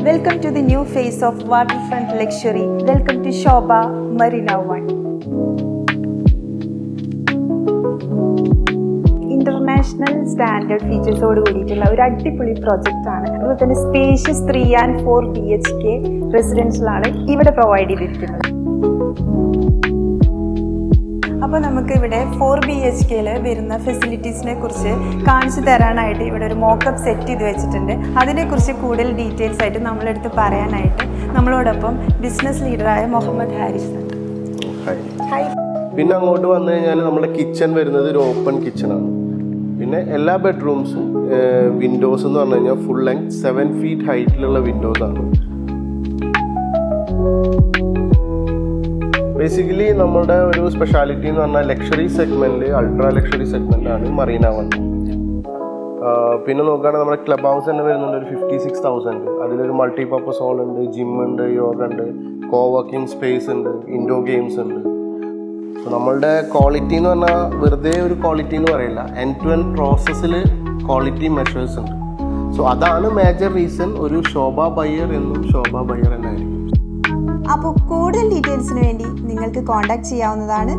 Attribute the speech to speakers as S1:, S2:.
S1: Welcome to the new phase of waterfront luxury. Welcome to Shobha Marina One. International standard ഫീച്ചേഴ്സോട് കൂടിയിട്ടുള്ള ഒരു അടിപൊളി project ആണ്. അതുപോലെ തന്നെ സ്പേഷ്യസ് 3 and 4 BHK റെസിഡൻഷ്യലാണ് ഇവിടെ പ്രൊവൈഡ് ചെയ്തിരിക്കുന്നത്. അപ്പോൾ നമുക്ക് ഇവിടെ 4 BHKയിൽ വരുന്ന ഫെസിലിറ്റീസിനെ കുറിച്ച് കാണിച്ചു തരാനായിട്ട് ഇവിടെ ഒരു മോക്കപ്പ് സെറ്റ് ചെയ്ത് വെച്ചിട്ടുണ്ട്. അതിനെക്കുറിച്ച് കൂടുതൽ ഡീറ്റെയിൽസ് ആയിട്ട് നമ്മളെടുത്ത് പറയാനായിട്ട് നമ്മളോടൊപ്പം ബിസിനസ് ലീഡറായ മുഹമ്മദ് ഹാരിസ് ഉണ്ട്. ഹായ്.
S2: പിന്നെ അങ്ങോട്ട് വന്നു കഴിഞ്ഞാൽ നമ്മുടെ കിച്ചൺ വരുന്നത് ഒരു ഓപ്പൺ കിച്ചണാണ്. പിന്നെ എല്ലാ ബെഡ്റൂംസും വിൻഡോസ് എന്ന് പറഞ്ഞു കഴിഞ്ഞാൽ ഫുൾ ലെങ്ത് 7 feet ഹൈറ്റിലുള്ള വിൻഡോസ് ആണ്. ബേസിക്കലി നമ്മുടെ ഒരു സ്പെഷ്യാലിറ്റി എന്ന് പറഞ്ഞാൽ ലക്ഷറി സെഗ്മെൻറ്റിൽ അൾട്രാ ലക്ഷറി സെഗ്മെൻറ്റാണ് മറീന വൺ. പിന്നെ നോക്കുകയാണെങ്കിൽ നമ്മുടെ ക്ലബ് ഹൗസ് തന്നെ വരുന്നുണ്ട് ഒരു 56,000. അതിലൊരു മൾട്ടി പർപ്പസ് ഹോൾ ഉണ്ട്, ജിം ഉണ്ട്, യോഗ ഉണ്ട്, കോ വർക്കിംഗ് സ്പേസ് ഉണ്ട്, ഇൻഡോർ ഗെയിംസ് ഉണ്ട്. സോ നമ്മളുടെ ക്വാളിറ്റി എന്ന് പറഞ്ഞാൽ വെറുതെ ഒരു ക്വാളിറ്റി എന്ന് പറയില്ല, എൻഡ് ടു എൻഡ് പ്രോസസ്സിൽ ക്വാളിറ്റി മെഷേഴ്സ് ഉണ്ട്. സോ അതാണ് മേജർ റീസൺ ഒരു ശോഭ ബയ്യർ എന്നും ശോഭ ബയ്യർ എന്നായിരിക്കും.
S1: അപ്പോൾ കൂടുതൽ ഡീറ്റെയിൽസിന് വേണ്ടി നിങ്ങൾക്ക് കോൺടാക്ട് ചെയ്യാവുന്നതാണ്.